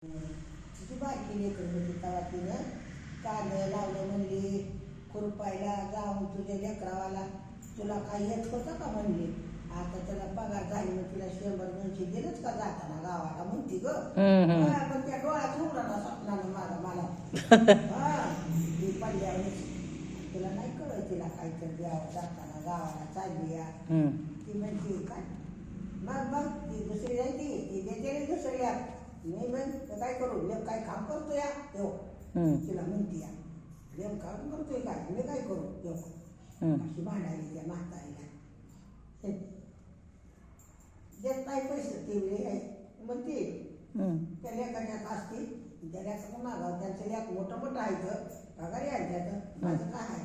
तिची बारकी लेकर होती तेव्हा तिनं कांदं लावलं म्हणली खुरपायला जाऊन तुझ्या लेकरावाला तुला काही येत होतं का म्हणली. आता त्याला पगार झाली मग तिला 100-200 दिलंच का जाताना गावाला म्हणती ग. पण त्या डोळ्यात उघडा ना स्वप्नानं माझा मला हा ती पडल्यावर तुला नाही कळत तिला काहीतरी द्यावं जाताना गावाला चालली या ती म्हणते काय मग ती दुसरी नाही ती देते दुसरी मी मग काय करू लेम काय काम करतो या तेव्हा तिला म्हणते या लेम काम करतोय काय मी काय करू तेव्हा अशी भांडायली त्या म्हातारीला देत नाही पैसे तेवढे आहे म्हणते त्या लेखाच्यात असते त्या लेखाचं मागावं त्यांचं लेख मोठं आहे तर पगार यायला त्याचं माझं काय आहे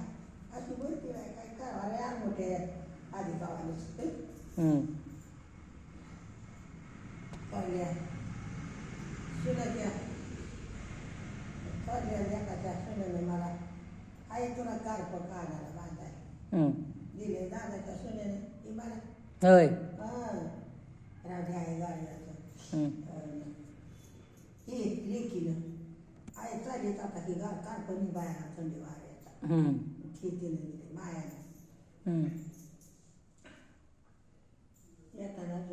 अशी बोलते काय करावं रे यार मोठे आधी गावाने चालल्या सुनाच्या चालल्या लेखाच्या सुनेने मला आहे तुला कारप कानाला बांधायला दिले दादाच्या सुनेने ती मला होय राजे आहे गाडीचं ही लेकीनं आहे चालेल आता ही कारपणी बाया थंडी वाऱ्याचा शेतीने दिले मायाने येताना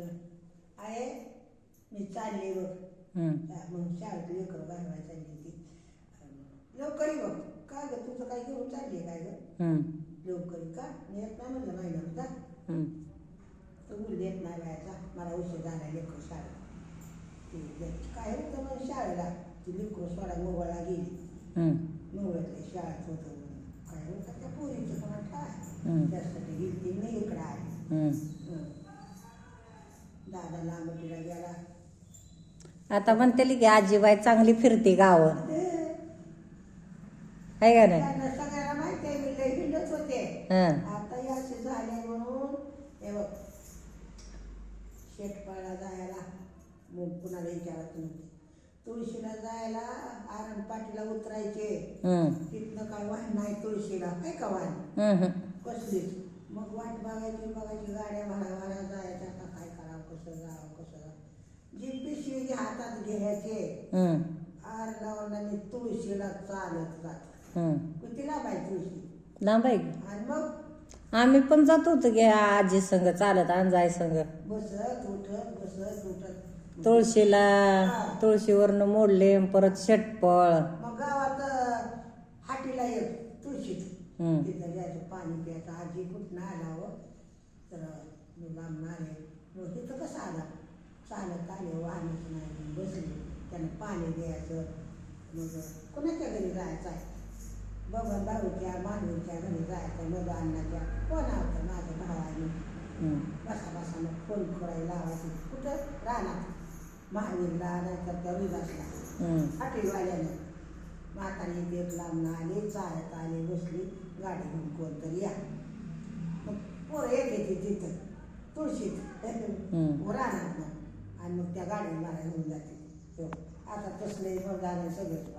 आहे मी चालले बघ मग शाळेत लेकर घालवायला चालली ती लवकरी बघ काय ग तुझं काय घेऊन चालली काय ग लवकरी का मी येत नाही म्हणलं महिना जा तर मुली येत नाही बायचा मला उशीर झाला लेकर शाळेत काय होतं मग शाळेला ती लेकर सोडा मोबाईलला गेली मोबाईलच्या शाळेत होतं काय होतं त्या पोरीचं कोणा काय त्यासाठी गेली ती मी इकडं आली दादा लांबटीला गेला आता म्हणते की आजीबाई चांगली फिरते गाव आहे का नाही सगळ्यांना माहिती आहे मी लई हिंडत होते आता हे असे झाले म्हणून हे बघ शेटपाळा जायला मग कुणाला विचारत नव्हते तुळशीला जायला आरण पाटीला उतरायचे तिथनं काय वाहन नाही तुळशीला काय का वाहन कसलीच मग वाट बघायची गाड्या भाडा जायच्या आता काय करावं कसं जावं जी पिशवी हातात घ्यायचे आर लावला तुळशीला चालत जात किती लांब आहे तुळशी लांब आहे आणि मग आम्ही पण जात होतो की आजी संग चालत अंजाय संग बसत उठत तुळशीवरनं मोडले परत षटपळ मग गावात हाटीला येत तुळशीत तिथं जायचं पाणी प्यायचं आजी कुठं आलावं तर मी लांब आले मग तिथं कसं आला चालत आले वाहनच नाही बसले त्यानं पाणी द्यायचं मग कोणाच्या घरी जायचं आहे बबन भाऊच्या मानवीच्या घरी जायचं मग अण्णाच्या कोण आवतं माझ्या भावाने बसा मग फोन करायला लावायची कुठं राहणार महावीरला नाहीतर त्या विलासला हॉटेलवाल्यानं म्हातारी देत लांब आले चालत आले बसली गाडी घेऊन कोणतरी या मग पोरं येते तिथं तुळशीत राहणार ना आणि मग त्या गाडी मला घेऊन जाते आता तसले मग झालं सगळं